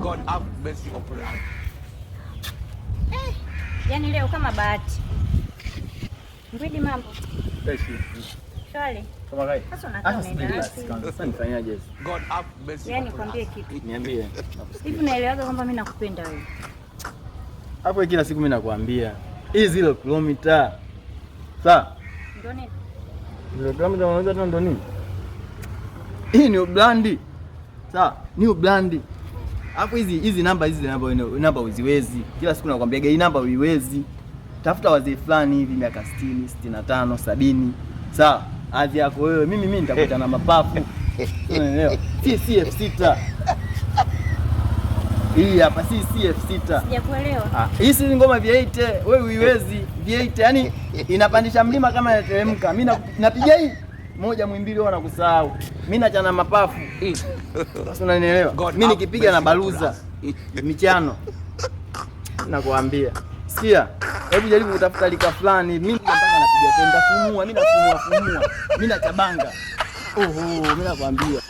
God have mercy upon us. Yaani leo kama bahati. Ngwidi mambo. Shwari. Kama kai. Sasa unakaa sasa nifanyaje? God have mercy. Yaani kwambie kitu. Niambie. Hivi unaelewaga kwamba mimi nakupenda wewe? Hapo kila siku mimi nakwambia. Hii 0 kilomita. Sawa? Ndio nini? 0 kilomita unaweza tena ndio nini? Hii ni brandi. Sawa? Ni brandi. Hapo hizi namba uziwezi. Kila siku nakwambia hii namba uiwezi. Tafuta wazee fulani hivi miaka 60, 65, 70. Sawa? Hadhi yako wewe, mimi nitakuta na mapafu. Unaelewa? Si CF6. Hii hapa si CF6. Sijakuelewa. Hii si ngoma V8, wewe uiwezi. V8 yani inapandisha mlima kama inateremka. Mimi napiga hii moja mwimbili wewe unakusahau. Mimi nachana mapafu. Sasa unanielewa? Mimi nikipiga na baluza michano. Nakwambia. Sikia, hebu jaribu kutafuta lika fulani. Mimi mpaka napiga tenda fumua, mimi nafumua. Mimi nachabanga. Oho, mimi nakwambia.